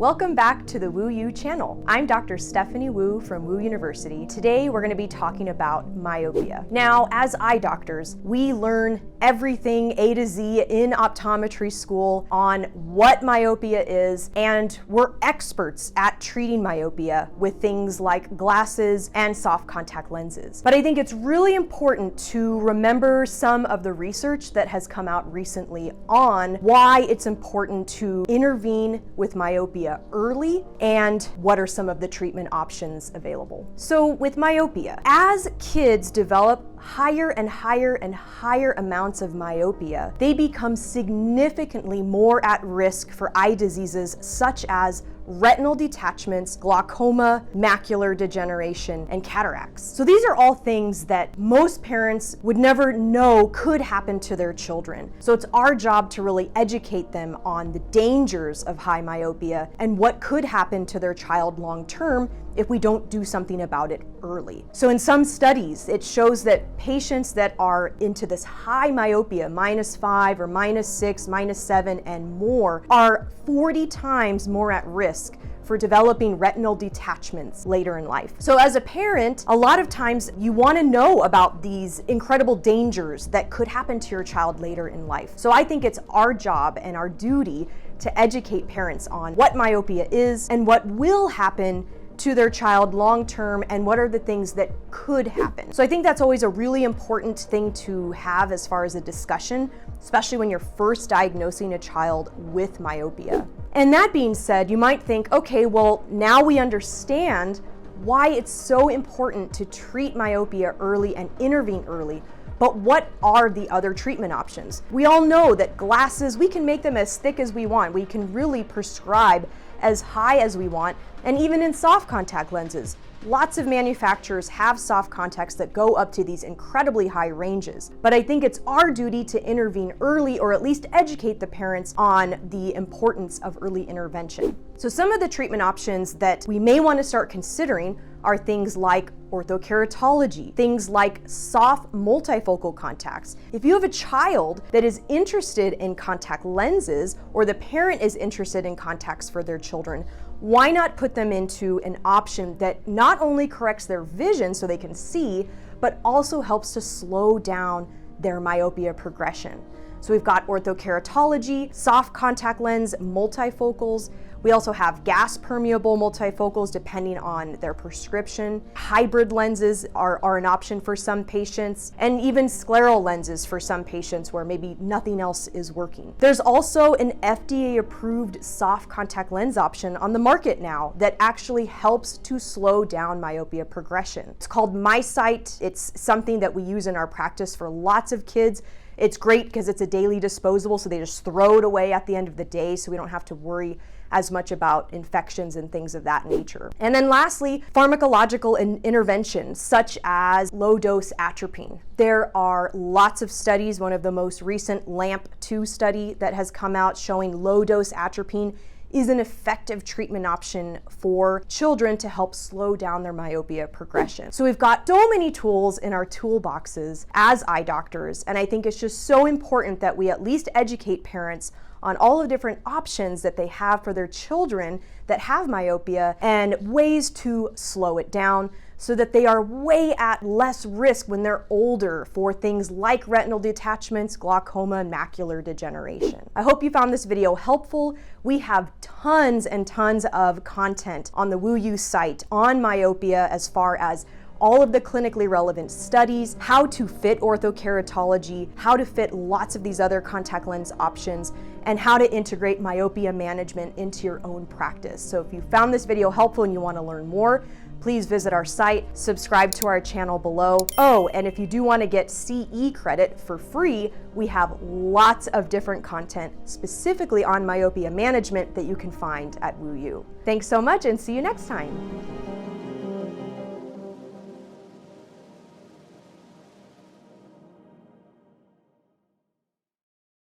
Welcome back to the woou channel. I'm Dr. Stephanie Wu from WU University. Today we're going to be talking about myopia. Now, as eye doctors, we learn everything A to Z in optometry school on what myopia is, and we're experts at treating myopia with things like glasses and soft contact lenses. But I think it's really important to remember some of the research that has come out recently on why it's important to intervene with myopia early and what are some of the treatment options available. So with myopia, as kids develop higher and higher and higher amounts of myopia, they become significantly more at risk for eye diseases such as retinal detachments, glaucoma, macular degeneration, and cataracts. So these are all things that most parents would never know could happen to their children. So it's our job to really educate them on the dangers of high myopia and what could happen to their child long term if we don't do something about it early. So in some studies, it shows that patients that are into this high myopia, -5 or -6, -7 and more, are 40 times more at risk for developing retinal detachments later in life. So as a parent, a lot of times you want to know about these incredible dangers that could happen to your child later in life. So I think it's our job and our duty to educate parents on what myopia is and what will happen to their child long term and what are the things that could happen. So I think that's always a really important thing to have as far as a discussion, especially when you're first diagnosing a child with myopia. And that being said, you might think, okay, well, now we understand why it's so important to treat myopia early and intervene early. But what are the other treatment options? We all know that glasses, we can make them as thick as we want. We can really prescribe as high as we want, and even in soft contact lenses. Lots of manufacturers have soft contacts that go up to these incredibly high ranges. But I think it's our duty to intervene early, or at least educate the parents on the importance of early intervention. So some of the treatment options that we may want to start considering are things like orthokeratology, things like soft multifocal contacts. If you have a child that is interested in contact lenses, or the parent is interested in contacts for their children, why not put them into an option that not only corrects their vision so they can see, but also helps to slow down their myopia progression? So we've got orthokeratology, soft contact lens, multifocals. We also have gas permeable multifocals depending on their prescription. Hybrid lenses are an option for some patients, and even scleral lenses for some patients where maybe nothing else is working. There's also an FDA approved soft contact lens option on the market now that actually helps to slow down myopia progression. It's called MiSight. It's something that we use in our practice for lots of kids. It's great because it's a daily disposable, so they just throw it away at the end of the day, so we don't have to worry as much about infections and things of that nature. And then lastly, pharmacological intervention, such as low-dose atropine. There are lots of studies. One of the most recent LAMP2 study that has come out showing low-dose atropine is an effective treatment option for children to help slow down their myopia progression. So we've got so many tools in our toolboxes as eye doctors, and I think it's just so important that we at least educate parents on all the different options that they have for their children that have myopia and ways to slow it down so that they are way at less risk when they're older for things like retinal detachments, glaucoma, and macular degeneration. I hope you found this video helpful. We have tons and tons of content on the woou site on myopia, as far as all of the clinically relevant studies, how to fit orthokeratology, how to fit lots of these other contact lens options, and how to integrate myopia management into your own practice. So if you found this video helpful and you want to learn more, please visit our site, subscribe to our channel below. Oh, and if you do want to get CE credit for free, we have lots of different content specifically on myopia management that you can find at woou. Thanks so much, and see you next time.